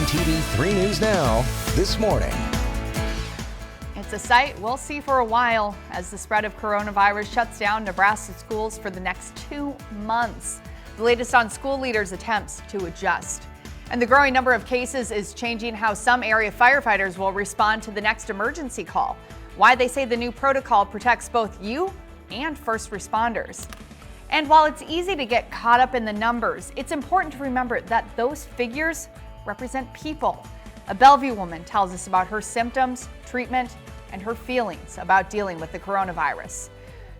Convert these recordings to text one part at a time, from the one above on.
TV 3 News Now this morning. It's a sight we'll see for a while as the spread of coronavirus shuts down Nebraska schools for the next 2 months. The latest on school leaders' attempts to adjust. And the growing number of cases is changing how some area firefighters will respond to the next emergency call. Why they say the new protocol protects both you and first responders. And while it's easy to get caught up in the numbers, it's important to remember that those figures represent people. A Bellevue woman tells us about her symptoms, treatment, and her feelings about dealing with the coronavirus.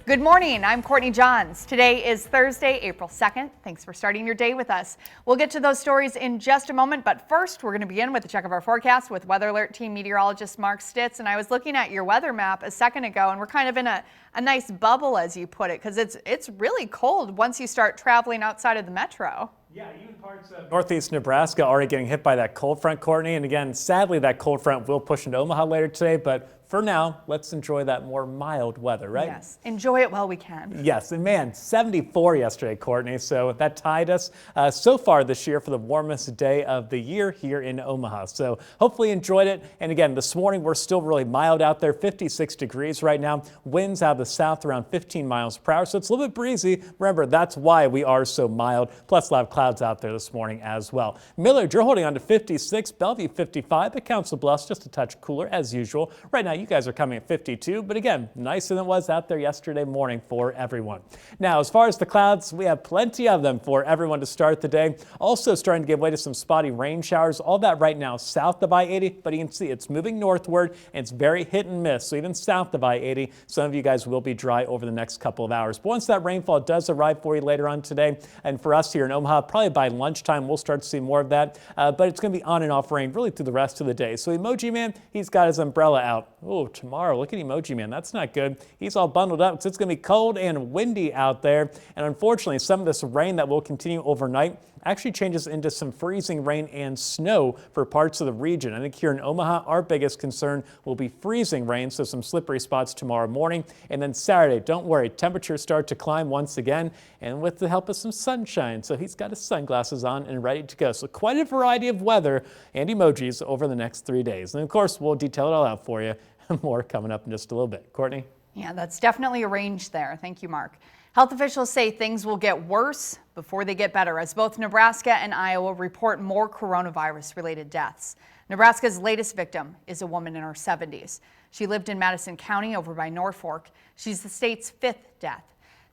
Good morning, I'm Courtney Johns. Today is Thursday, April 2nd. Thanks for starting your day with us. We'll get to those stories in just a moment, but first we're going to begin with a check of our forecast with Weather Alert Team meteorologist Mark Stitz. And I was looking at your weather map a second ago, and we're kind of in a nice bubble, as you put it, because it's really cold once you start traveling outside of the metro. Yeah, even parts of northeast Nebraska already getting hit by that cold front, Courtney. And again, sadly, that cold front will push into Omaha later today, but for now, let's enjoy that more mild weather, right? Yes, enjoy it while we can. Yes, and man, 74 yesterday, Courtney, so that tied us so far this year for the warmest day of the year here in Omaha. So hopefully you enjoyed it. And again, this morning we're still really mild out there, 56 degrees right now. Winds out of the south around 15 miles per hour, so it's a little bit breezy. Remember, that's why we are so mild, plus a lot of clouds out there this morning as well. Millard, you're holding on to 56, Bellevue 55, but Council Bluffs just a touch cooler as usual. Right now, you guys are coming at 52, but again, nicer than it was out there yesterday morning for everyone. Now, as far as the clouds, we have plenty of them for everyone to start the day. Also starting to give way to some spotty rain showers. All that right now south of I-80, but you can see it's moving northward and it's very hit and miss. So even south of I-80, some of you guys will be dry over the next couple of hours. But once that rainfall does arrive for you later on today, and for us here in Omaha, probably by lunchtime, we'll start to see more of that. But it's going to be on and off rain really through the rest of the day. So Emoji Man, he's got his umbrella out. Oh, tomorrow, look at Emoji Man. That's not good. He's all bundled up because it's going to be cold and windy out there. And unfortunately, some of this rain that will continue overnight actually changes into some freezing rain and snow for parts of the region. I think here in Omaha, our biggest concern will be freezing rain, so some slippery spots tomorrow morning. And then Saturday, don't worry, temperatures start to climb once again, and with the help of some sunshine. So he's got his sunglasses on and ready to go. So quite a variety of weather and emojis over the next 3 days. And of course, we'll detail it all out for you. More coming up in just a little bit. Courtney? Yeah, that's definitely a range there. Thank you, Mark. Health officials say things will get worse before they get better as both Nebraska and Iowa report more coronavirus-related deaths. Nebraska's latest victim is a woman in her 70s. She lived in Madison County over by Norfolk. She's the state's 5th death.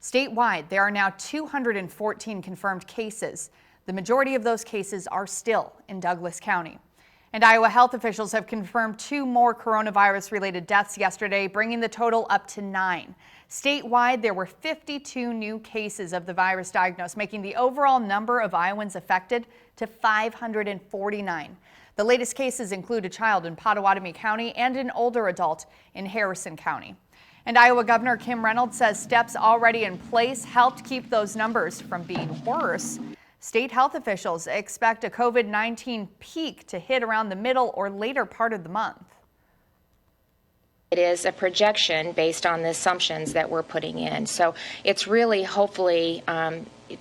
Statewide, there are now 214 confirmed cases. The majority of those cases are still in Douglas County. And Iowa health officials have confirmed 2 more coronavirus-related deaths yesterday, bringing the total up to 9. Statewide, there were 52 new cases of the virus diagnosed, making the overall number of Iowans affected to 549. The latest cases include a child in Pottawatomie County and an older adult in Harrison County. And Iowa Governor Kim Reynolds says steps already in place helped keep those numbers from being worse. State health officials expect a COVID-19 peak to hit around the middle or later part of the month. It is a projection based on the assumptions that we're putting in. So it's really hopefully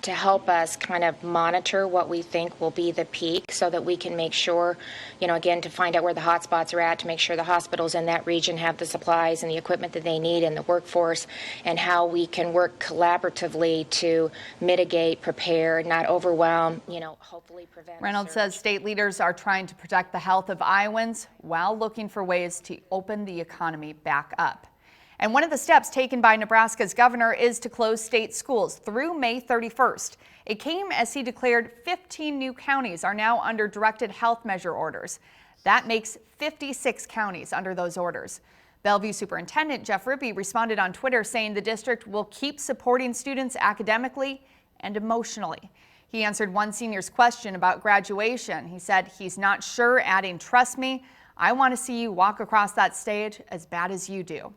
to help us kind of monitor what we think will be the peak so that we can make sure, again, to find out where the hot spots are at, to make sure the hospitals in that region have the supplies and the equipment that they need and the workforce, and how we can work collaboratively to mitigate, prepare, not overwhelm, hopefully prevent. Reynolds says state leaders are trying to protect the health of Iowans while looking for ways to open the economy back up. And one of the steps taken by Nebraska's governor is to close state schools through May 31st. It came as he declared 15 new counties are now under directed health measure orders. That makes 56 counties under those orders. Bellevue Superintendent Jeff Ribby responded on Twitter saying the district will keep supporting students academically and emotionally. He answered one senior's question about graduation. He said he's not sure, adding, "Trust me, I want to see you walk across that stage as bad as you do."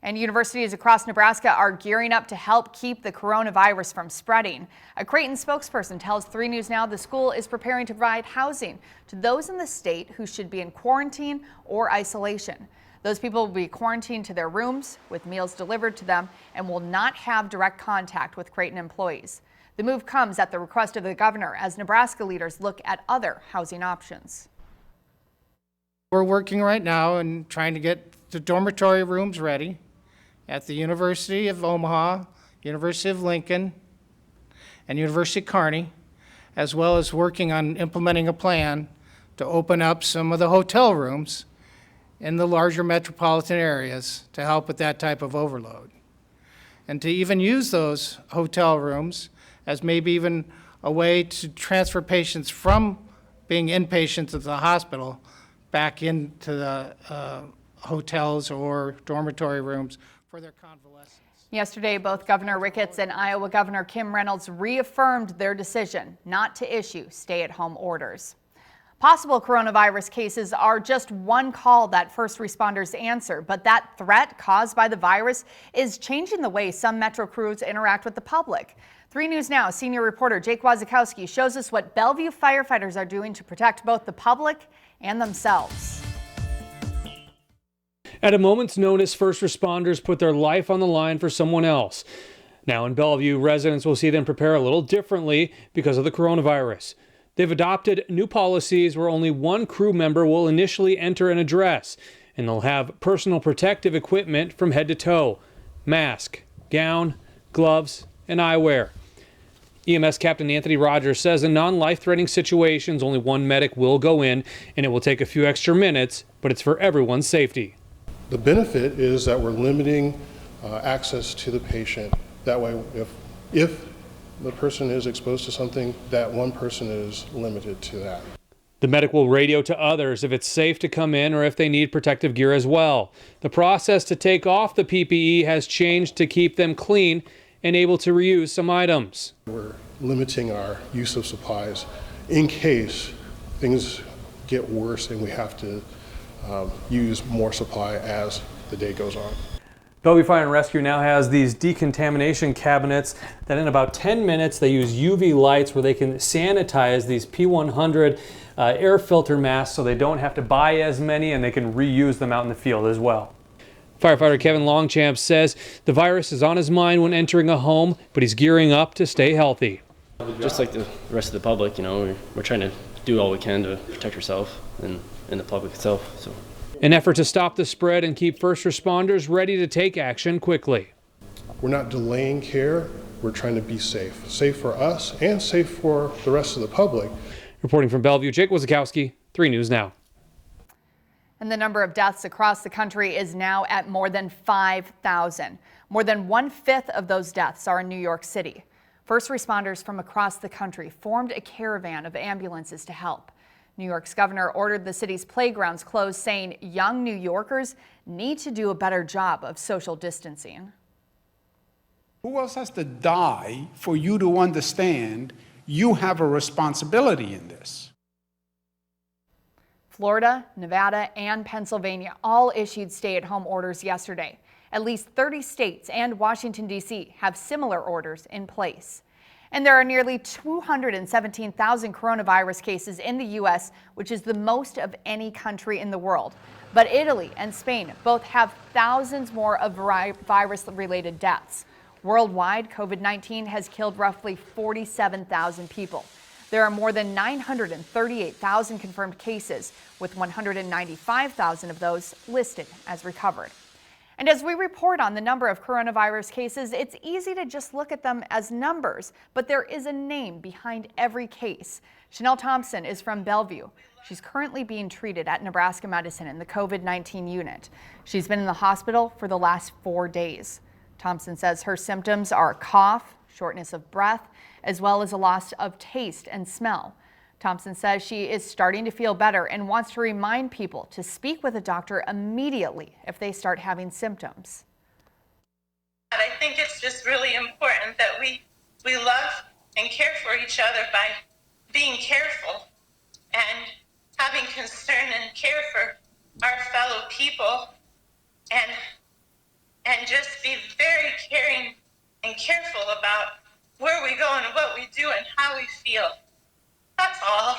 And universities across Nebraska are gearing up to help keep the coronavirus from spreading. A Creighton spokesperson tells 3 News Now the school is preparing to provide housing to those in the state who should be in quarantine or isolation. Those people will be quarantined to their rooms with meals delivered to them and will not have direct contact with Creighton employees. The move comes at the request of the governor as Nebraska leaders look at other housing options. We're working right now and trying to get the dormitory rooms ready at the University of Omaha, University of Lincoln, and University of Kearney, as well as working on implementing a plan to open up some of the hotel rooms in the larger metropolitan areas to help with that type of overload. And to even use those hotel rooms as maybe even a way to transfer patients from being inpatients at the hospital back into the hotels or dormitory rooms for their convalescence. Yesterday, both Governor Ricketts and Iowa Governor Kim Reynolds reaffirmed their decision not to issue stay-at-home orders. Possible coronavirus cases are just one call that first responders answer, but that threat caused by the virus is changing the way some Metro crews interact with the public. 3 News Now senior reporter Jake Wazikowski shows us what Bellevue firefighters are doing to protect both the public and themselves. At a moment's notice, first responders put their life on the line for someone else. Now in Bellevue, residents will see them prepare a little differently because of the coronavirus. They've adopted new policies where only one crew member will initially enter an address, and they'll have personal protective equipment from head to toe: mask, gown, gloves, and eyewear. EMS Captain Anthony Rogers says in non-life-threatening situations, only one medic will go in, and it will take a few extra minutes, but it's for everyone's safety. The benefit is that we're limiting access to the patient. That way, if the person is exposed to something, that one person is limited to that. The medic will radio to others if it's safe to come in or if they need protective gear as well. The process to take off the PPE has changed to keep them clean and able to reuse some items. We're limiting our use of supplies in case things get worse and we have to use more supply as the day goes on. Bellevue Fire and Rescue now has these decontamination cabinets that in about 10 minutes they use UV lights where they can sanitize these P100 air filter masks so they don't have to buy as many and they can reuse them out in the field as well. Firefighter Kevin Longchamp says the virus is on his mind when entering a home, but he's gearing up to stay healthy. Just like the rest of the public, we're trying to do all we can to protect ourselves and the public itself. So. An effort to stop the spread and keep first responders ready to take action quickly. We're not delaying care, we're trying to be safe. Safe for us and safe for the rest of the public. Reporting from Bellevue, Jake Wazikowski, 3 News Now. And the number of deaths across the country is now at more than 5,000. More than 1/5 of those deaths are in New York City. First responders from across the country formed a caravan of ambulances to help. New York's governor ordered the city's playgrounds closed, saying young New Yorkers need to do a better job of social distancing. Who else has to die for you to understand you have a responsibility in this? Florida, Nevada, and Pennsylvania all issued stay-at-home orders yesterday. At least 30 states and Washington, D.C. have similar orders in place. And there are nearly 217,000 coronavirus cases in the U.S., which is the most of any country in the world. But Italy and Spain both have thousands more of virus-related deaths. Worldwide, COVID-19 has killed roughly 47,000 people. There are more than 938,000 confirmed cases, with 195,000 of those listed as recovered. And as we report on the number of coronavirus cases, it's easy to just look at them as numbers, but there is a name behind every case. Chanel Thompson is from Bellevue. She's currently being treated at Nebraska Medicine in the COVID-19 unit. She's been in the hospital for the last 4 days. Thompson says her symptoms are cough, shortness of breath, as well as a loss of taste and smell. Thompson says she is starting to feel better and wants to remind people to speak with a doctor immediately if they start having symptoms. I think it's just really important that we love and care for each other by being careful and having concern and care for our fellow people and just be very caring and careful about where we go and what we do and how we feel. That's all.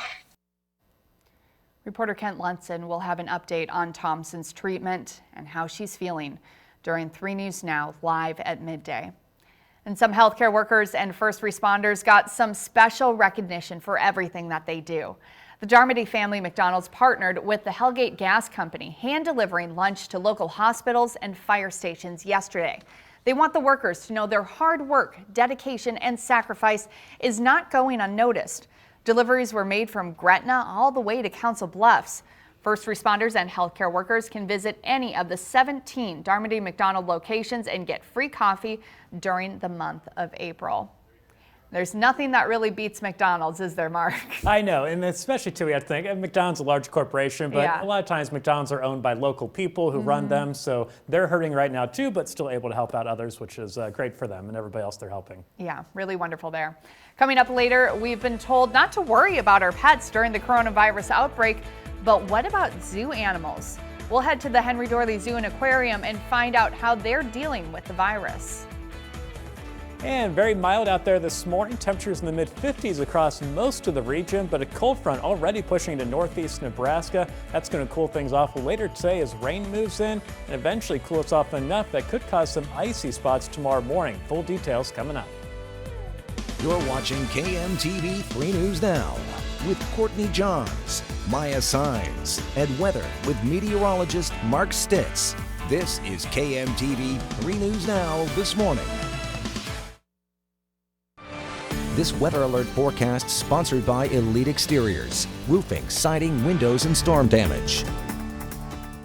Reporter Kent Lunson will have an update on Thompson's treatment and how she's feeling during 3 News Now live at midday. And some healthcare workers and first responders got some special recognition for everything that they do. The Darmody family McDonald's partnered with the Hellgate Gas Company, hand-delivering lunch to local hospitals and fire stations yesterday. They want the workers to know their hard work, dedication, and sacrifice is not going unnoticed. Deliveries were made from Gretna all the way to Council Bluffs. First responders and healthcare workers can visit any of the 17 Darmody McDonald locations and get free coffee during the month of April. There's nothing that really beats McDonald's, is there, Mark? I know, and especially too, we have to think, McDonald's is a large corporation, but a lot of times McDonald's are owned by local people who run them, so they're hurting right now too, but still able to help out others, which is great for them and everybody else they're helping. Yeah, really wonderful there. Coming up later, we've been told not to worry about our pets during the coronavirus outbreak, but what about zoo animals? We'll head to the Henry Dorley Zoo and Aquarium and find out how they're dealing with the virus. And very mild out there this morning. Temperatures in the mid-50s across most of the region, but a cold front already pushing into northeast Nebraska. That's going to cool things off later today as rain moves in and eventually cool us off enough that could cause some icy spots tomorrow morning. Full details coming up. You're watching KMTV 3 News Now with Courtney Johns, Maya Sines, and weather with meteorologist Mark Stitz. This is KMTV 3 News Now this morning. This weather alert forecast sponsored by Elite Exteriors, roofing, siding, windows, and storm damage.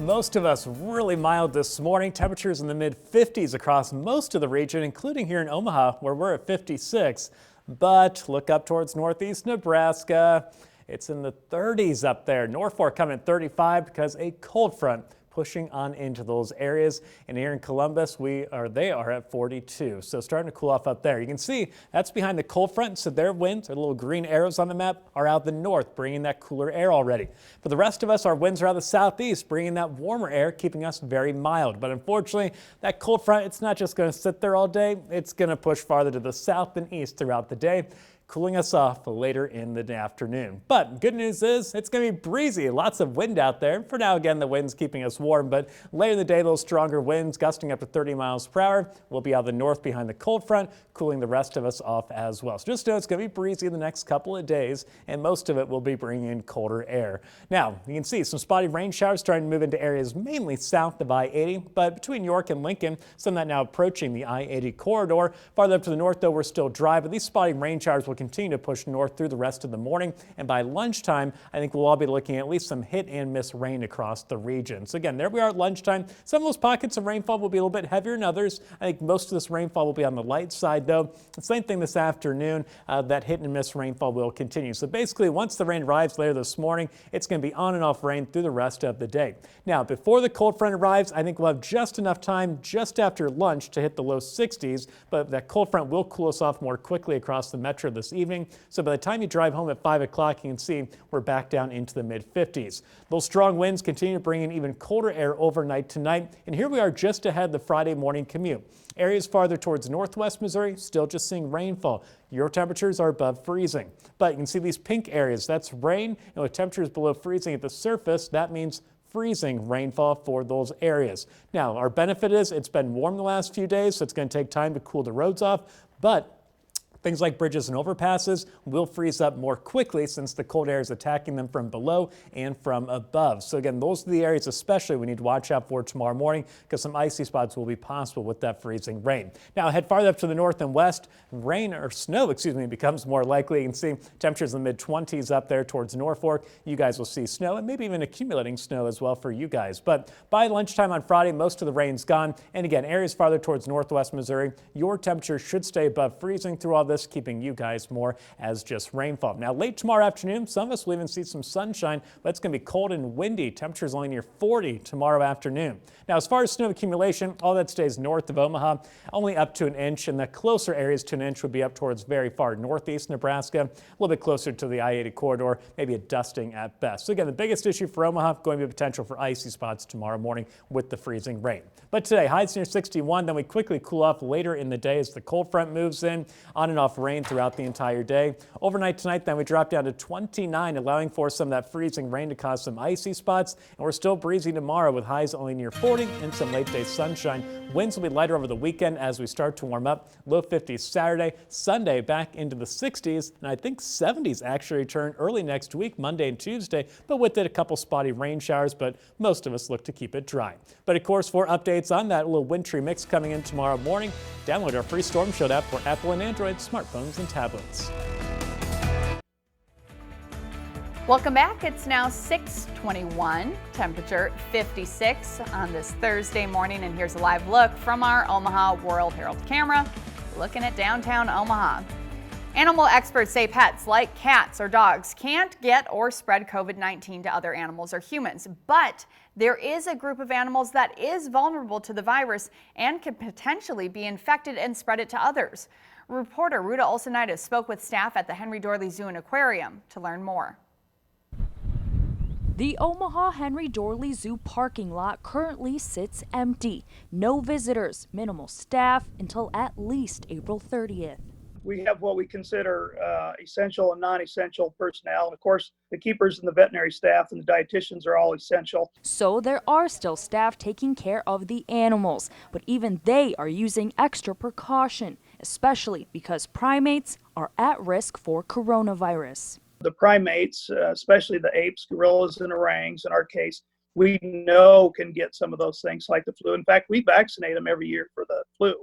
Most of us really mild this morning. Temperatures in the mid-50s across most of the region, including here in Omaha, where we're at 56. But look up towards northeast Nebraska. It's in the 30s up there. Norfolk coming at 35 because a cold front pushing on into those areas. And here in Columbus, they are at 42. So starting to cool off up there. You can see that's behind the cold front. So their winds, the little green arrows on the map, are out the north, bringing that cooler air already. For the rest of us, our winds are out the southeast, bringing that warmer air, keeping us very mild. But unfortunately, that cold front, it's not just going to sit there all day. It's going to push farther to the south and east throughout the day, cooling us off later in the afternoon. But good news is it's going to be breezy, lots of wind out there. For now, again, the wind's keeping us warm, but later in the day, those stronger winds gusting up to 30 miles per hour will be out of the north behind the cold front, cooling the rest of us off as well. So just know it's going to be breezy the next couple of days, and most of it will be bringing in colder air. Now, you can see some spotty rain showers starting to move into areas mainly south of I-80, but between York and Lincoln, some of that now approaching the I-80 corridor. Farther up to the north, though, we're still dry, but these spotty rain showers will continue to push north through the rest of the morning, and by lunchtime I think we'll all be looking at least some hit and miss rain across the region. So again, there we are at lunchtime. Some of those pockets of rainfall will be a little bit heavier than others. I think most of this rainfall will be on the light side though. The same thing this afternoon, that hit and miss rainfall will continue. So basically once the rain arrives later this morning, it's going to be on and off rain through the rest of the day. Now before the cold front arrives, I think we'll have just enough time just after lunch to hit the low 60s, but that cold front will cool us off more quickly across the metro this evening. So by the time you drive home at 5 o'clock, you can see we're back down into the mid-50s. Those strong winds continue to bring in even colder air overnight tonight. And here we are just ahead of the Friday morning commute. Areas farther towards northwest Missouri, still just seeing rainfall. Your temperatures are above freezing. But you can see these pink areas, that's rain. And with temperatures below freezing at the surface, that means freezing rainfall for those areas. Now, our benefit is it's been warm the last few days, so it's going to take time to cool the roads off. But things like bridges and overpasses will freeze up more quickly since the cold air is attacking them from below and from above. So again, those are the areas especially we need to watch out for tomorrow morning because some icy spots will be possible with that freezing rain. Now head farther up to the north and west, rain or snow, becomes more likely. You can see temperatures in the mid-20s up there towards Norfolk. You guys will see snow and maybe even accumulating snow as well for you guys. But by lunchtime on Friday, most of the rain's gone. And again, areas farther towards northwest Missouri, your temperature should stay above freezing through all this, keeping you guys more as just rainfall. Now late tomorrow afternoon, some of us will even see some sunshine, but it's going to be cold and windy. Temperatures only near 40 tomorrow afternoon. Now as far as snow accumulation, all that stays north of Omaha, only up to an inch, and the closer areas to an inch would be up towards very far northeast Nebraska, a little bit closer to the I-80 corridor, maybe a dusting at best. So again, the biggest issue for Omaha going to be potential for icy spots tomorrow morning with the freezing rain. But today, highs near 61, then we quickly cool off later in the day as the cold front moves in. On and off rain throughout the entire day. Overnight tonight, then we drop down to 29, allowing for some of that freezing rain to cause some icy spots. And we're still breezy tomorrow with highs only near 40 and some late day sunshine. Winds will be lighter over the weekend as we start to warm up. Low 50s Saturday, Sunday back into the 60s, and I think 70s actually return early next week, Monday and Tuesday, but with it a couple spotty rain showers, but most of us look to keep it dry. But of course, for updates on that little wintry mix coming in tomorrow morning, download our free Storm Shield app for Apple and Android smartphones and tablets. Welcome back. It's now 6:21, temperature 56 on this Thursday morning, and here's a live look from our Omaha World Herald camera, looking at downtown Omaha. Animal experts say pets like cats or dogs can't get or spread COVID-19 to other animals or humans, but there is a group of animals that is vulnerable to the virus and could potentially be infected and spread it to others. Reporter Ruta Olsenitis spoke with staff at the Henry Dorley Zoo and Aquarium to learn more. The Omaha Henry Dorley Zoo parking lot currently sits empty. No visitors, minimal staff until at least April 30th. We have what we consider essential and non-essential personnel. And of course, the keepers and the veterinary staff and the dietitians are all essential. So there are still staff taking care of the animals, but even they are using extra precaution, especially because primates are at risk for coronavirus. The primates, especially the apes, gorillas, and orangs, in our case, we know can get some of those things like the flu. In fact, we vaccinate them every year for the flu.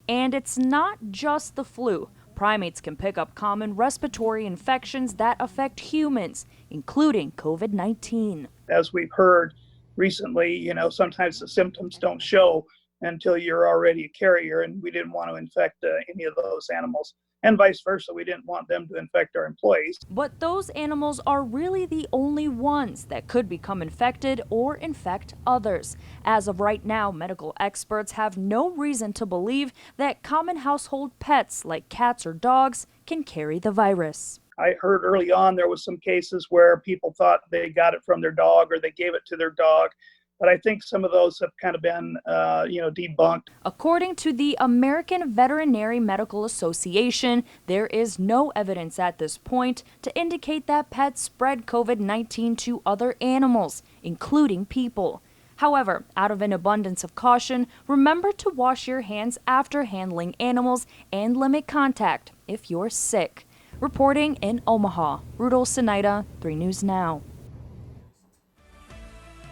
And it's not just the flu. Primates can pick up common respiratory infections that affect humans, including COVID-19. As we've heard recently, sometimes the symptoms don't show until you're already a carrier, and we didn't want to infect any of those animals. And vice versa, we didn't want them to infect our employees. But those animals are really the only ones that could become infected or infect others. As of right now, medical experts have no reason to believe that common household pets like cats or dogs can carry the virus. I heard early on there was some cases where people thought they got it from their dog or they gave it to their dog. But I think some of those have kind of been, debunked. According to the American Veterinary Medical Association, there is no evidence at this point to indicate that pets spread COVID-19 to other animals, including people. However, out of an abundance of caution, remember to wash your hands after handling animals and limit contact if you're sick. Reporting in Omaha, Ruta Olsenitis, 3 News Now.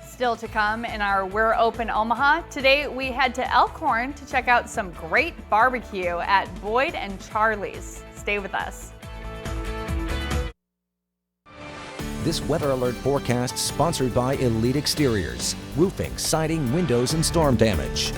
Still to come in our We're Open Omaha. Today we head to Elkhorn to check out some great barbecue at Boyd and Charlie's. Stay with us. This weather alert forecast sponsored by Elite Exteriors, roofing, siding, windows, and storm damage.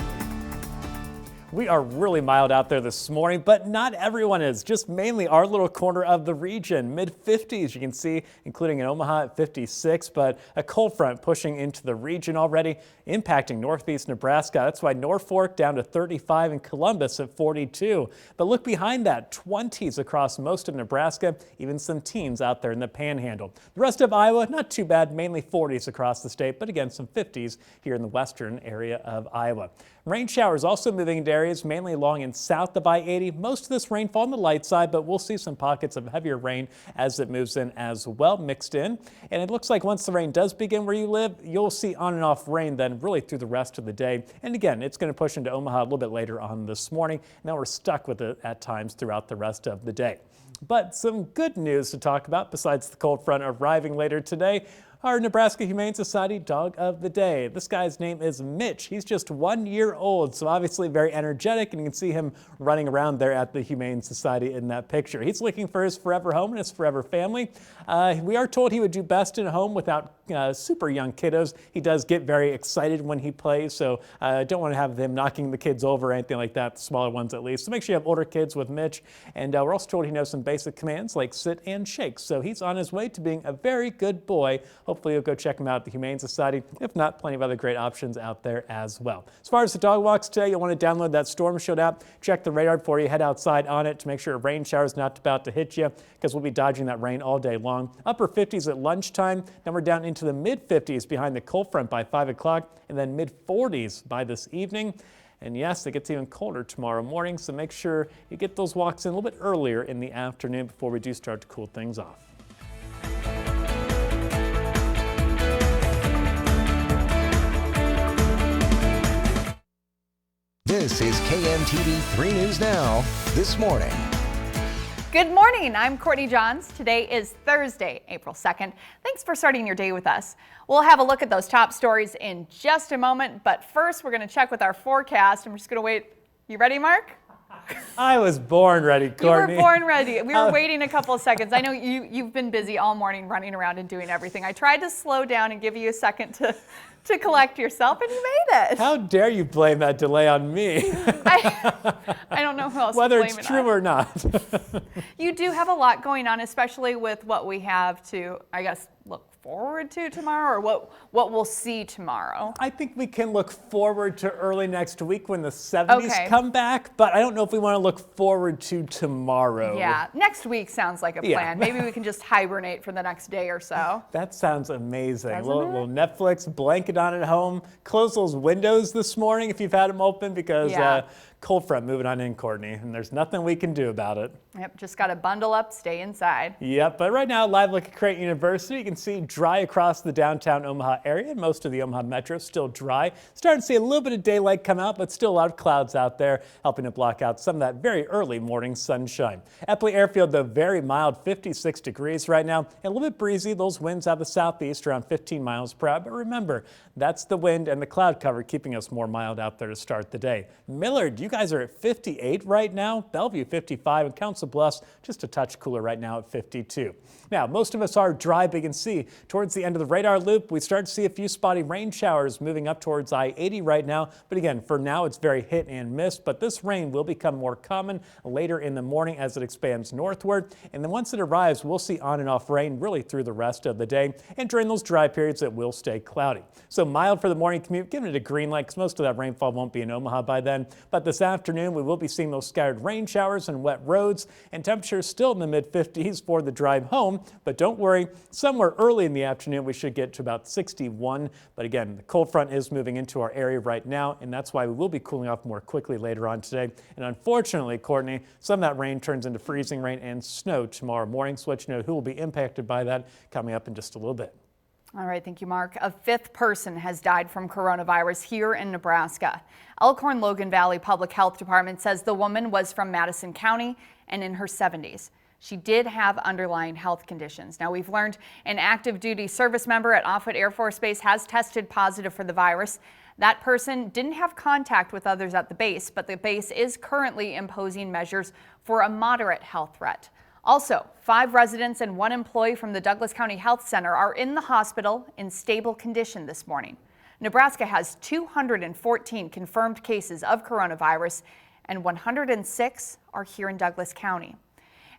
We are really mild out there this morning, but not everyone is, just mainly our little corner of the region. Mid-50s, you can see, including in Omaha at 56, but a cold front pushing into the region already, impacting northeast Nebraska. That's why Norfolk down to 35 and Columbus at 42. But look behind that, 20s across most of Nebraska, even some teens out there in the panhandle. The rest of Iowa, not too bad, mainly 40s across the state, but again, some 50s here in the western area of Iowa. Rain showers also moving into areas mainly along and south of I-80. Most of this rainfall on the light side, but we'll see some pockets of heavier rain as it moves in as well, mixed in. And it looks like once the rain does begin where you live, you'll see on and off rain then really through the rest of the day. And again, it's going to push into Omaha a little bit later on this morning. Now we're stuck with it at times throughout the rest of the day. But some good news to talk about besides the cold front arriving later today. Our Nebraska Humane Society Dog of the Day. This guy's name is Mitch. He's just 1 year old, so obviously very energetic, and you can see him running around there at the Humane Society in that picture. He's looking for his forever home and his forever family. We are told he would do best in a home without super young kiddos. He does get very excited when he plays, so don't want to have them knocking the kids over or anything like that, the smaller ones at least. So make sure you have older kids with Mitch. And we're also told he knows some basic commands like sit and shake. So he's on his way to being a very good boy. Hopefully you'll go check him out at the Humane Society. If not, plenty of other great options out there as well. As far as the dog walks today, you'll want to download that Storm Shield app. Check the radar before you head outside on it to make sure a rain shower is not about to hit you, because we'll be dodging that rain all day long. Upper 50s at lunchtime. Then we're down into the mid 50s behind the cold front by 5 o'clock, and then mid 40s by this evening. And yes, it gets even colder tomorrow morning, so make sure you get those walks in a little bit earlier in the afternoon before we do start to cool things off. This is KMTV 3 News Now, this morning. Good morning, I'm Courtney Johns. Today is Thursday, April 2nd. Thanks for starting your day with us. We'll have a look at those top stories in just a moment, but first we're going to check with our forecast. I'm just going to wait. You ready, Mark? I was born ready, Courtney. You were born ready. We were waiting a couple of seconds. I know you've been busy all morning running around and doing everything. I tried to slow down and give you a second to collect yourself, and you made it. How dare you blame that delay on me? I don't know who else Whether to blame it's true or not. You do have a lot going on, especially with what we have to, I guess, look forward to tomorrow, or what we'll see tomorrow. I think we can look forward to early next week when the 70s come back, but I don't know if we want to look forward to tomorrow. Yeah, next week sounds like a plan. Yeah. Maybe we can just hibernate for the next day or so. That sounds amazing. Doesn't Little Netflix, blanket on at home. Close those windows this morning if you've had them open, because cold front moving on in, Courtney, and there's nothing we can do about it. Yep, just got to bundle up, stay inside. Yep, but right now, live look at Creighton University. You can see dry across the downtown Omaha area. Most of the Omaha metro still dry. Starting to see a little bit of daylight come out, but still a lot of clouds out there, helping to block out some of that very early morning sunshine. Eppley Airfield, though, very mild, 56 degrees right now, and a little bit breezy. Those winds out of the southeast around 15 miles per hour. But remember, that's the wind and the cloud cover keeping us more mild out there to start the day. Millard, you guys are at 58 right now. Bellevue 55, and Council Bluffs just a touch cooler right now at 52. Now, most of us are dry, but you can see towards the end of the radar loop, we start to see a few spotty rain showers moving up towards I-80 right now. But again, for now, it's very hit and miss, but this rain will become more common later in the morning as it expands northward. And then once it arrives, we'll see on and off rain really through the rest of the day. And during those dry periods, it will stay cloudy. So mild for the morning commute, giving it a green light because most of that rainfall won't be in Omaha by then. But this afternoon, we will be seeing those scattered rain showers and wet roads, and temperatures still in the mid-50s for the drive home. But don't worry, somewhere early in the afternoon, we should get to about 61. But again, the cold front is moving into our area right now, and that's why we will be cooling off more quickly later on today. And unfortunately, Courtney, some of that rain turns into freezing rain and snow tomorrow morning. So let you know who will be impacted by that coming up in just a little bit. All right, thank you, Mark. A fifth person has died from coronavirus here in Nebraska. Elkhorn-Logan Valley Public Health Department says the woman was from Madison County and in her 70s. She did have underlying health conditions. Now, we've learned an active duty service member at Offutt Air Force Base has tested positive for the virus. That person didn't have contact with others at the base, but the base is currently imposing measures for a moderate health threat. Also, 5 residents and 1 employee from the Douglas County Health Center are in the hospital in stable condition this morning. Nebraska has 214 confirmed cases of coronavirus, and 106 are here in Douglas County.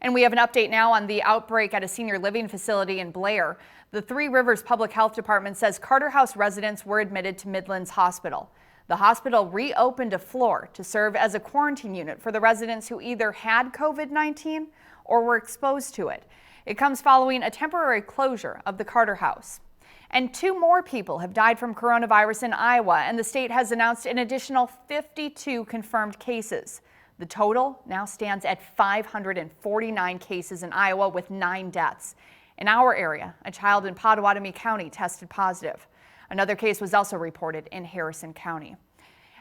And we have an update now on the outbreak at a senior living facility in Blair. The Three Rivers Public Health Department says Carter House residents were admitted to Midlands Hospital. The hospital reopened a floor to serve as a quarantine unit for the residents who either had COVID-19 or were exposed to it. It comes following a temporary closure of the Carter House. And 2 more people have died from coronavirus in Iowa, and the state has announced an additional 52 confirmed cases. The total now stands at 549 cases in Iowa with 9 deaths. In our area, a child in Pottawatomie County tested positive. Another case was also reported in Harrison County.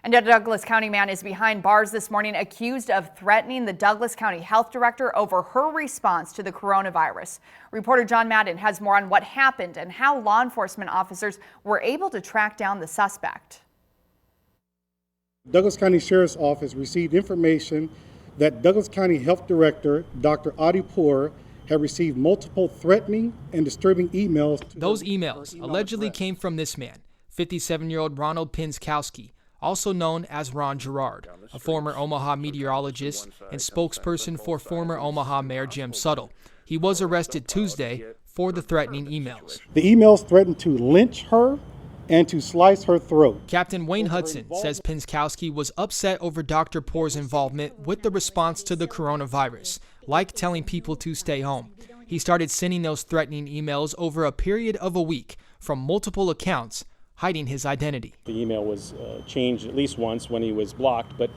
And a Douglas County man is behind bars this morning accused of threatening the Douglas County Health Director over her response to the coronavirus. Reporter John Madden has more on what happened and how law enforcement officers were able to track down the suspect. Douglas County Sheriff's Office received information that Douglas County Health Director Dr. Adipour had received multiple threatening and disturbing emails. Those emails allegedly came from this man, 57-year-old Ronald Pinskowski, also known as Ron Gerard, a former Omaha meteorologist and spokesperson for former Omaha Mayor Jim Suttle. He was arrested Tuesday for the threatening emails. The emails threatened to lynch her and to slice her throat. Captain Wayne Hudson says Pinskowski was upset over Dr. Pour's involvement with the response to the coronavirus, like telling people to stay home. He started sending those threatening emails over a period of a week from multiple accounts hiding his identity. The email was changed at least once when he was blocked, but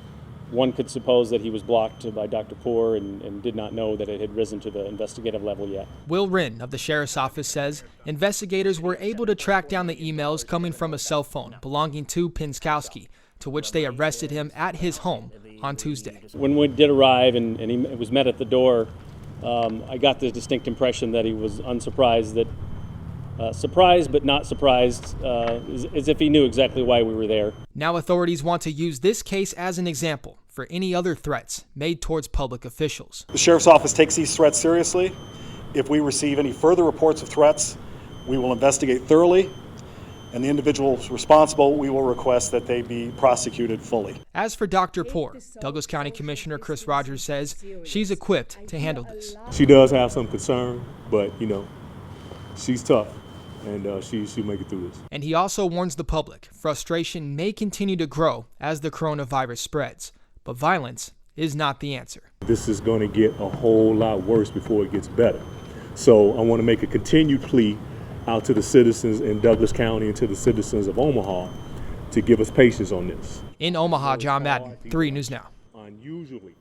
one could suppose that he was blocked by Dr. Poor and did not know that it had risen to the investigative level yet. Will Wren of the Sheriff's Office says investigators were able to track down the emails coming from a cell phone belonging to Pinskowski, to which they arrested him at his home on Tuesday. When we did arrive and he was met at the door, I got the distinct impression that he was unsurprised, that surprised but not surprised, as if he knew exactly why we were there. Now authorities want to use this case as an example for any other threats made towards public officials. The Sheriff's Office takes these threats seriously. If we receive any further reports of threats, we will investigate thoroughly, and the individuals responsible, we will request that they be prosecuted fully. As for Dr. Poor, Douglas County Commissioner Chris Rogers says she's equipped to handle this. She does have some concern, but she's tough, and she'll make it through this. And he also warns the public frustration may continue to grow as the coronavirus spreads, but violence is not the answer. This is going to get a whole lot worse before it gets better. So I want to make a continued plea out to the citizens in Douglas County and to the citizens of Omaha to give us patience on this. In Omaha, John Madden, 3 News Now. Unusually.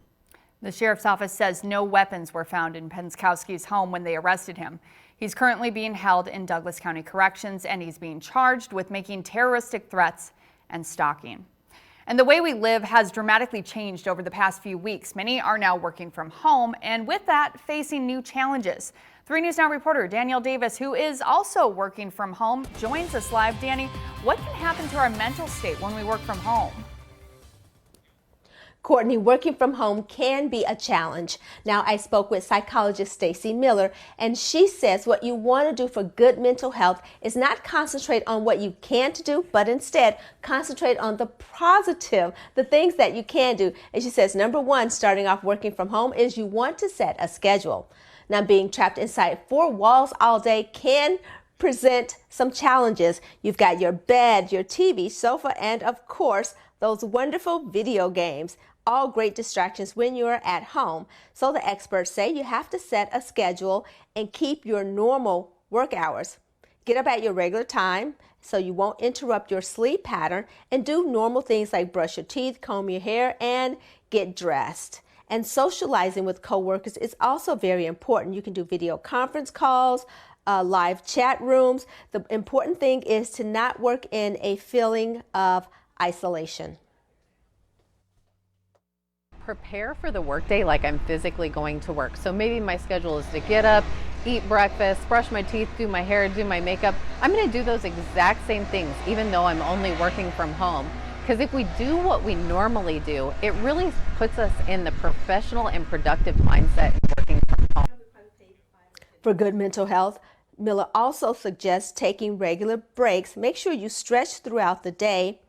The Sheriff's Office says no weapons were found in Pinskowski's home when they arrested him. He's currently being held in Douglas County Corrections, and he's being charged with making terroristic threats and stalking. And the way we live has dramatically changed over the past few weeks. Many are now working from home, and with that, facing new challenges. 3 News Now reporter Danielle Davis, who is also working from home, joins us live. Danny, what can happen to our mental state when we work from home? Courtney, working from home can be a challenge. Now, I spoke with psychologist Stacy Miller, and she says what you want to do for good mental health is not concentrate on what you can't do, but instead concentrate on the positive, the things that you can do. And she says, number one, starting off working from home, is you want to set a schedule. Now, being trapped inside 4 walls all day can present some challenges. You've got your bed, your TV, sofa, and of course, those wonderful video games. All great distractions when you're at home. So the experts say you have to set a schedule and keep your normal work hours. Get up at your regular time so you won't interrupt your sleep pattern, and do normal things like brush your teeth, comb your hair, and get dressed. And socializing with coworkers is also very important. You can do video conference calls, live chat rooms. The important thing is to not work in a feeling of isolation. Prepare for the workday like I'm physically going to work. So maybe my schedule is to get up, eat breakfast, brush my teeth, do my hair, do my makeup. I'm going to do those exact same things even though I'm only working from home. Because if we do what we normally do, it really puts us in the professional and productive mindset in working from home. For good mental health, Miller also suggests taking regular breaks. Make sure you stretch throughout the day,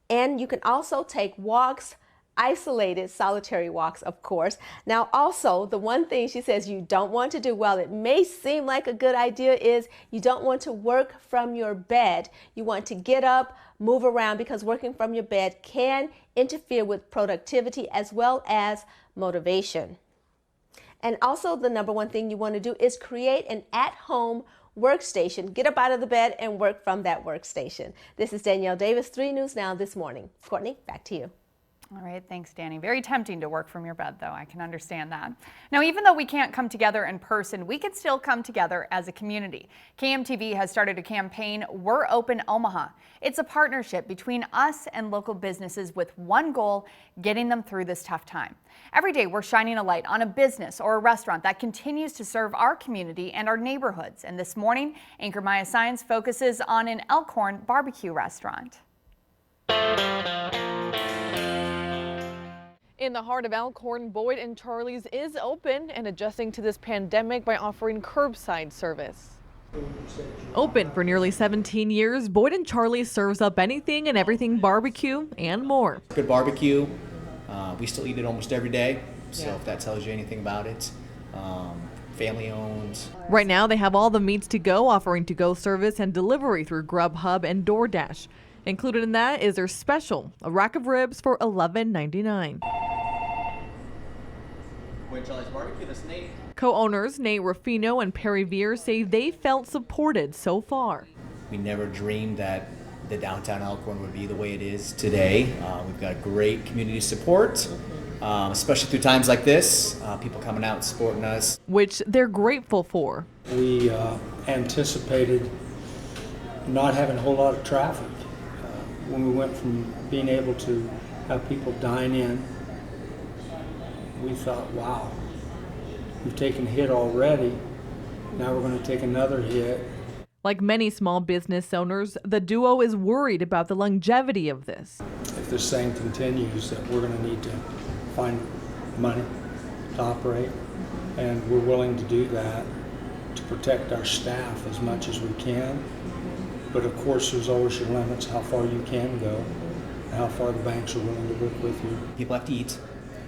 and you can also take walks, isolated, solitary walks, of course. Now, also, the one thing she says you don't want to do, while it may seem like a good idea, is you don't want to work from your bed. You want to get up, move around, because working from your bed can interfere with productivity as well as motivation. And also, the number one thing you want to do is create an at-home workstation. Get up out of the bed and work from that workstation. This is Danielle Davis, 3 News Now this morning. Courtney, back to you. All right, thanks, Danny. Very tempting to work from your bed, though. I can understand that. Now, even though we can't come together in person, we can still come together as a community. KMTV has started a campaign, We're Open Omaha. It's a partnership between us and local businesses with one goal, getting them through this tough time. Every day, we're shining a light on a business or a restaurant that continues to serve our community and our neighborhoods. And this morning, anchor Maya Science focuses on an Elkhorn barbecue restaurant. In the heart of Elkhorn, Boyd & Charlie's is open and adjusting to this pandemic by offering curbside service. Open for nearly 17 years, Boyd & Charlie's serves up anything and everything barbecue and more. Good barbecue. We still eat it almost every day, so if that tells you anything about it. Family owned. Right now they have all the meats to go, offering to-go service and delivery through Grubhub and DoorDash. Included in that is their special, a rack of ribs for $11.99. Boyd & Charlie's Barbecue, that's Nate. Co-owners Nate Ruffino and Perry Veer say they felt supported so far. We never dreamed that the downtown Elkhorn would be the way it is today. We've got great community support, especially through times like this. People coming out and supporting us. Which they're grateful for. We anticipated not having a whole lot of traffic. When we went from being able to have people dine in, we thought, wow, we've taken a hit already. Now we're going to take another hit. Like many small business owners, the duo is worried about the longevity of this. If this thing continues, that we're going to need to find money to operate, and we're willing to do that to protect our staff as much as we can. But of course, there's always your limits, how far you can go, and how far the banks are willing to work with you. People have to eat,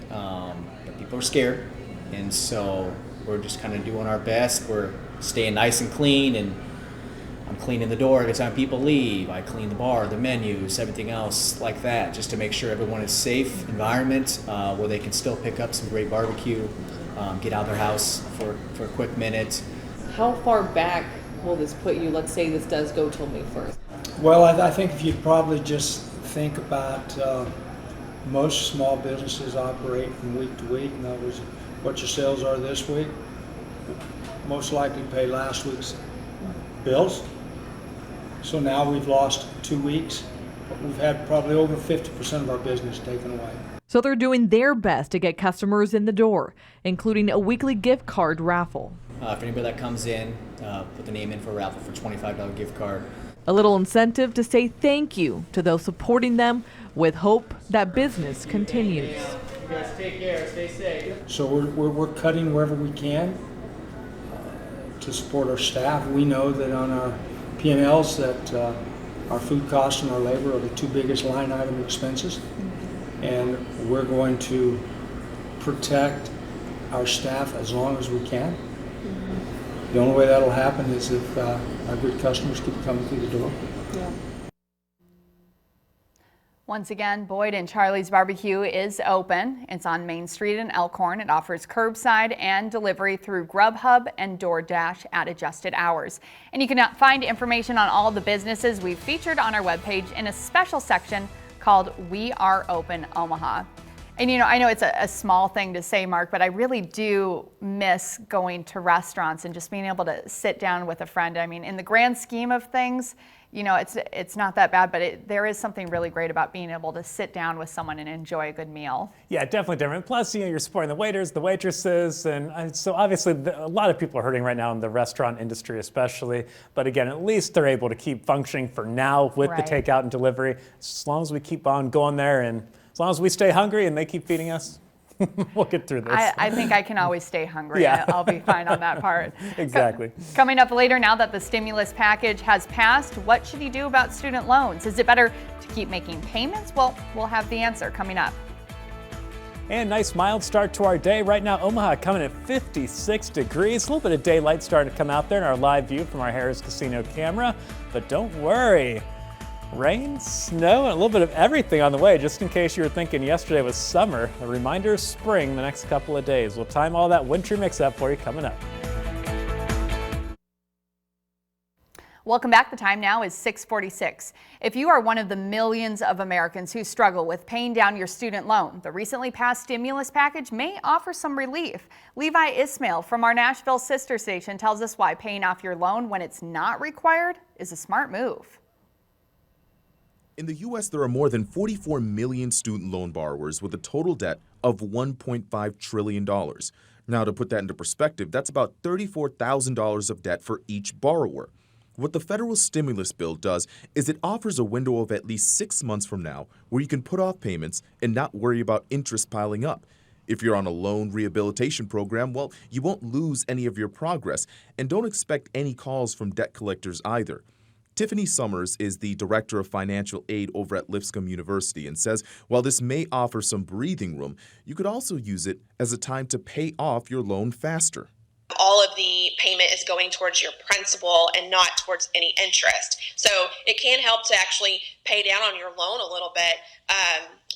but people are scared, and so we're just kind of doing our best. We're staying nice and clean, and I'm cleaning the door every time people leave. I clean the bar, the menus, everything else like that, just to make sure everyone is safe environment where they can still pick up some great barbecue, get out of their house for a quick minute. How far back will this put you? Let's say this does go till May 1st. Well, I think if you'd probably just think about most small businesses operate from week to week. In other words, what your sales are this week, most likely pay last week's bills. So now we've lost 2 weeks, but we've had probably over 50% of our business taken away. So they're doing their best to get customers in the door, including a weekly gift card raffle. For anybody that comes in, put the name in for a raffle for $25 gift card. A little incentive to say thank you to those supporting them with hope that business continues. You guys take care, stay safe. So we're cutting wherever we can to support our staff. We know that on our P&Ls that our food costs and our labor are the two biggest line item expenses. And we're going to protect our staff as long as we can. The only way that'll happen is if our good customers keep coming through the door. Yeah. Once again, Boyd and Charlie's Barbecue is open. It's on Main Street in Elkhorn. It offers curbside and delivery through Grubhub and DoorDash at adjusted hours. And you can find information on all the businesses we've featured on our webpage in a special section called We Are Open Omaha. And I know it's a small thing to say, Mark, but I really do miss going to restaurants and just being able to sit down with a friend. I mean, in the grand scheme of things, it's not that bad, but there is something really great about being able to sit down with someone and enjoy a good meal. Yeah, definitely different. Plus, you're supporting the waiters, the waitresses, and so obviously a lot of people are hurting right now in the restaurant industry especially. But again, at least they're able to keep functioning for now with the takeout and delivery. As long as we keep on going there and as long as we stay hungry and they keep feeding us, we'll get through this. I think I can always stay hungry. Yeah. I'll be fine on that part. Exactly. Coming up later, now that the stimulus package has passed, what should you do about student loans? Is it better to keep making payments? Well, we'll have the answer coming up. And nice mild start to our day. Right now, Omaha coming at 56 degrees. A little bit of daylight starting to come out there in our live view from our Harris Casino camera. But don't worry. Rain, snow, and a little bit of everything on the way, just in case you were thinking yesterday was summer. A reminder of spring the next couple of days. We'll time all that winter mix-up for you coming up. Welcome back. The time now is 6:46. If you are one of the millions of Americans who struggle with paying down your student loan, the recently passed stimulus package may offer some relief. Levi Ismail from our Nashville sister station tells us why paying off your loan when it's not required is a smart move. In the U.S., there are more than 44 million student loan borrowers with a total debt of $1.5 trillion. Now, to put that into perspective, that's about $34,000 of debt for each borrower. What the federal stimulus bill does is it offers a window of at least 6 months from now where you can put off payments and not worry about interest piling up. If you're on a loan rehabilitation program, well, you won't lose any of your progress, and don't expect any calls from debt collectors either. Tiffany Summers is the director of financial aid over at Lipscomb University and says while this may offer some breathing room, you could also use it as a time to pay off your loan faster. All of the payment is going towards your principal and not towards any interest. So it can help to actually pay down on your loan a little bit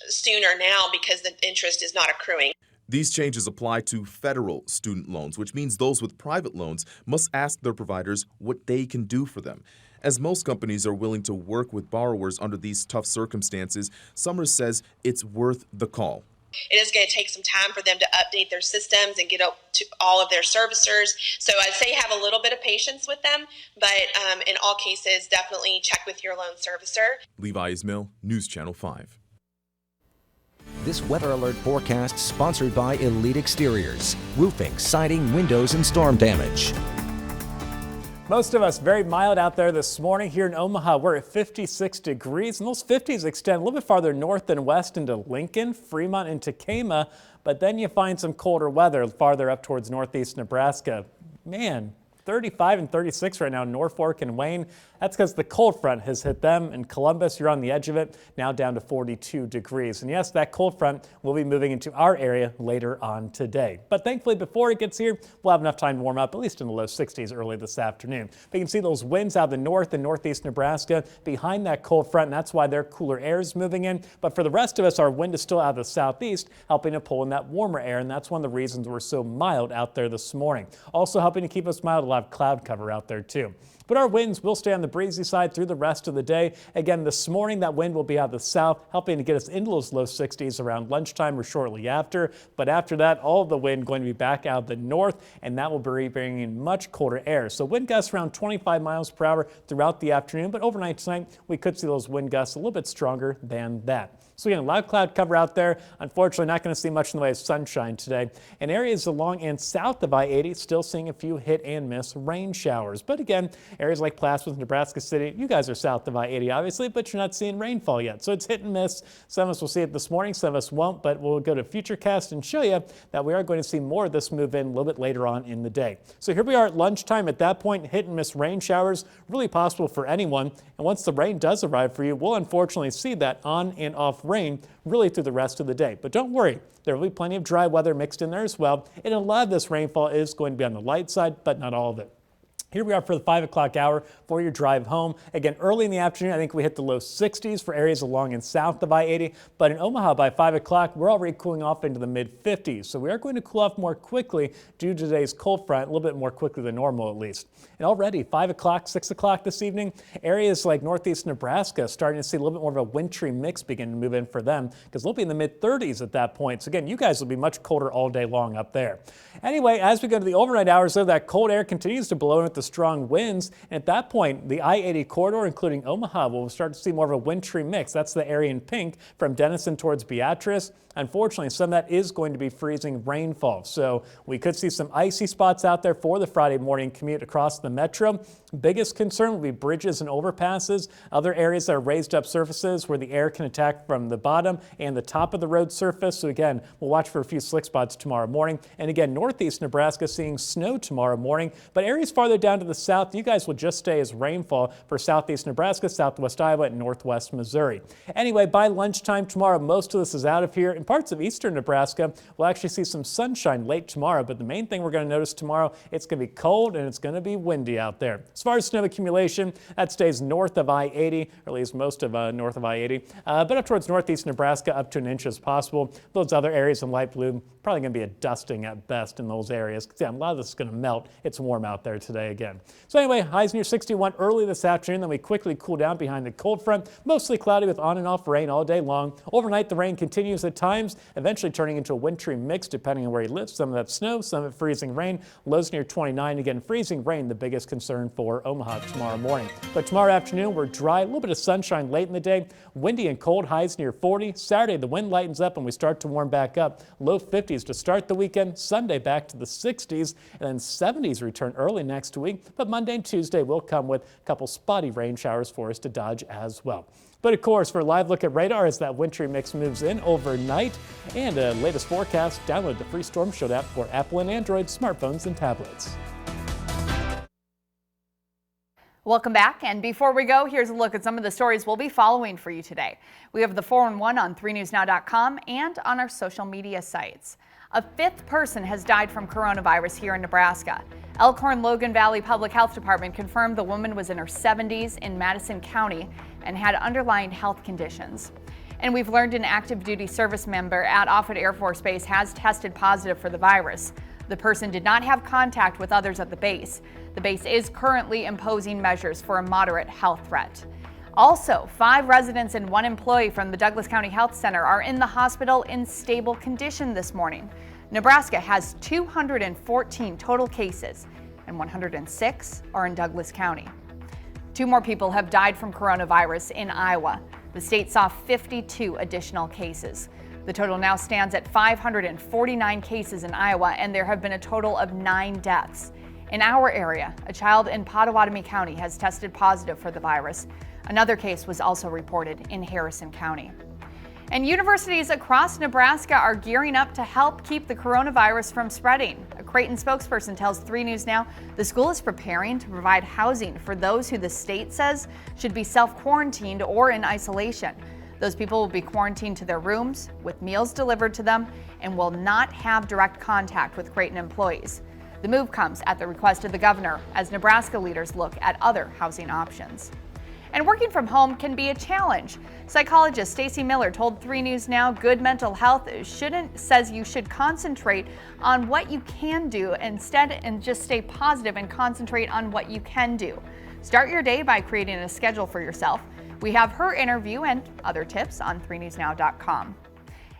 sooner now because the interest is not accruing. These changes apply to federal student loans, which means those with private loans must ask their providers what they can do for them. As most companies are willing to work with borrowers under these tough circumstances, Summers says it's worth the call. It is going to take some time for them to update their systems and get up to all of their servicers. So I'd say have a little bit of patience with them, but in all cases, definitely check with your loan servicer. Levi Ismail, News Channel 5. This weather alert forecast sponsored by Elite Exteriors, roofing, siding, windows, and storm damage. Most of us very mild out there this morning. Here in Omaha, we're at 56 degrees, and those 50s extend a little bit farther north and west into Lincoln, Fremont, and Tacoma, but then you find some colder weather farther up towards northeast Nebraska. Man, 35 and 36 right now in Norfolk and Wayne. That's because the cold front has hit them. In Columbus, you're on the edge of it, now down to 42 degrees. And yes, that cold front will be moving into our area later on today. But thankfully, before it gets here, we'll have enough time to warm up, at least in the low 60s early this afternoon. But you can see those winds out of the north and northeast Nebraska behind that cold front, and that's why their cooler air is moving in. But for the rest of us, our wind is still out of the southeast, helping to pull in that warmer air, and that's one of the reasons we're so mild out there this morning. Also helping to keep us mild, a lot of cloud cover out there too. But our winds will stay on the breezy side through the rest of the day. Again, this morning, that wind will be out of the south, helping to get us into those low 60s around lunchtime or shortly after. But after that, all of the wind going to be back out of the north, and that will be bringing in much colder air. So wind gusts around 25 miles per hour throughout the afternoon. But overnight tonight, we could see those wind gusts a little bit stronger than that. So again, a lot of cloud cover out there. Unfortunately, not going to see much in the way of sunshine today. And areas along and south of I-80 still seeing a few hit and miss rain showers. But again, areas like Plattsmouth, Nebraska City, you guys are south of I-80 obviously, but you're not seeing rainfall yet. So it's hit and miss. Some of us will see it this morning, some of us won't, but we'll go to Futurecast and show you that we are going to see more of this move in a little bit later on in the day. So here we are at lunchtime. At that point, hit and miss rain showers, really possible for anyone. And once the rain does arrive for you, we'll unfortunately see that on and off rain really through the rest of the day. But don't worry, there will be plenty of dry weather mixed in there as well. And a lot of this rainfall is going to be on the light side, but not all of it. Here we are for the 5 o'clock hour for your drive home. Again, early in the afternoon, I think we hit the low 60s for areas along and south of I-80. But in Omaha by 5 o'clock, we're already cooling off into the mid 50s. So we are going to cool off more quickly due to today's cold front, a little bit more quickly than normal at least. And already 5 o'clock, 6 o'clock this evening, areas like northeast Nebraska starting to see a little bit more of a wintry mix begin to move in for them because they'll be in the mid 30s at that point. So again, you guys will be much colder all day long up there. Anyway, as we go to the overnight hours, though, that cold air continues to blow in with the strong winds. And at that point, the I-80 corridor, including Omaha, will start to see more of a wintry mix. That's the area in pink from Denison towards Beatrice. Unfortunately, some of that is going to be freezing rainfall. So we could see some icy spots out there for the Friday morning commute across the metro. Biggest concern will be bridges and overpasses, other areas that are raised up surfaces where the air can attack from the bottom and the top of the road surface. So again, we'll watch for a few slick spots tomorrow morning. And again, northeast Nebraska seeing snow tomorrow morning, but areas farther down to the south, you guys will just stay as rainfall for southeast Nebraska, southwest Iowa, and northwest Missouri. Anyway, by lunchtime tomorrow, most of this is out of here. In parts of eastern Nebraska, we'll actually see some sunshine late tomorrow, but the main thing we're going to notice tomorrow, it's going to be cold and it's going to be windy out there. As far as snow accumulation, that stays north of I-80, or at least most of north of I-80, but up towards northeast Nebraska, up to an inch as possible. Those other areas in light blue, probably going to be a dusting at best in those areas. Yeah, a lot of this is going to melt. It's warm out there today again. So anyway, highs near 61 early this afternoon, then we quickly cool down behind the cold front. Mostly cloudy with on and off rain all day long. Overnight, the rain continues at times, eventually turning into a wintry mix depending on where you live. Some of that snow, some of it freezing rain. Lows near 29. Again, freezing rain, the biggest concern for Omaha tomorrow morning. But tomorrow afternoon, we're dry, a little bit of sunshine late in the day. Windy and cold, highs near 40. Saturday, the wind lightens up and we start to warm back up. Low 50s to start the weekend. Sunday, back to the 60s, and then 70s return early next week. But Monday and Tuesday will come with a couple spotty rain showers for us to dodge as well. But of course, for a live look at radar as that wintry mix moves in overnight and a latest forecast, download the free Storm Shield app for Apple and Android smartphones and tablets. Welcome back, and before we go, here's a look at some of the stories we'll be following for you today. We have the 4-in-1 on 3newsnow.com and on our social media sites. A fifth person has died from coronavirus here in Nebraska. Elkhorn-Logan Valley Public Health Department confirmed the woman was in her 70s in Madison County and had underlying health conditions. And we've learned an active duty service member at Offutt Air Force Base has tested positive for the virus. The person did not have contact with others at the base. The base is currently imposing measures for a moderate health threat. Also, 5 residents and 1 employee from the Douglas County Health Center are in the hospital in stable condition this morning. Nebraska has 214 total cases, and 106 are in Douglas County. 2 more people have died from coronavirus in Iowa. The state saw 52 additional cases. The total now stands at 549 cases in Iowa, and there have been a total of 9 deaths. In our area, a child in Pottawatomie County has tested positive for the virus. Another case was also reported in Harrison County. And universities across Nebraska are gearing up to help keep the coronavirus from spreading. A Creighton spokesperson tells 3 News Now the school is preparing to provide housing for those who the state says should be self-quarantined or in isolation. Those people will be quarantined to their rooms with meals delivered to them and will not have direct contact with Creighton employees. The move comes at the request of the governor as Nebraska leaders look at other housing options. And working from home can be a challenge. Psychologist Stacy Miller told 3 News Now good mental health says you should concentrate on what you can do instead and just stay positive and concentrate on what you can do. Start your day by creating a schedule for yourself. We have her interview and other tips on 3newsnow.com.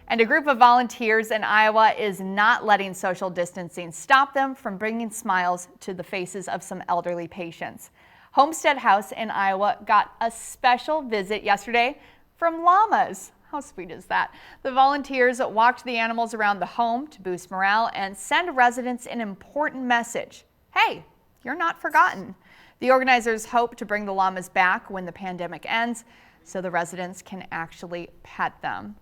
And a group of volunteers in Iowa is not letting social distancing stop them from bringing smiles to the faces of some elderly patients. Homestead House in Iowa got a special visit yesterday from llamas. How sweet is that? The volunteers walked the animals around the home to boost morale and send residents an important message. Hey, you're not forgotten. The organizers hope to bring the llamas back when the pandemic ends so the residents can actually pet them.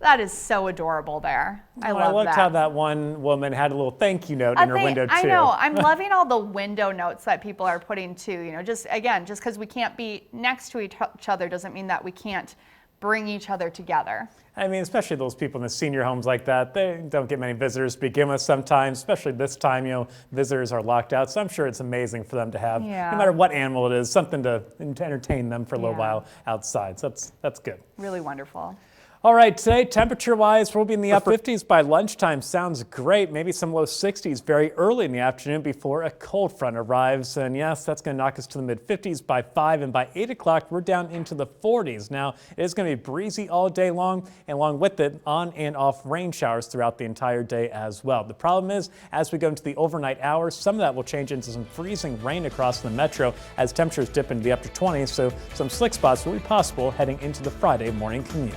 That is so adorable there. I love that. I liked how that one woman had a little thank you note in her window too. I know. I'm loving all the window notes that people are putting too. You know, just because we can't be next to each other doesn't mean that we can't bring each other together. I mean, especially those people in the senior homes like that, they don't get many visitors to begin with sometimes, especially this time, visitors are locked out. So I'm sure it's amazing for them to have, no matter what animal it is, something to entertain them for a little while outside. So that's good. Really wonderful. All right, today, temperature-wise, we'll be in the upper 50s by lunchtime. Sounds great. Maybe some low 60s very early in the afternoon before a cold front arrives. And yes, that's going to knock us to the mid-50s by 5. And by 8 o'clock, we're down into the 40s. Now, it is going to be breezy all day long, and along with it, on and off rain showers throughout the entire day as well. The problem is, as we go into the overnight hours, some of that will change into some freezing rain across the metro as temperatures dip into the upper 20s. So some slick spots will be possible heading into the Friday morning commute.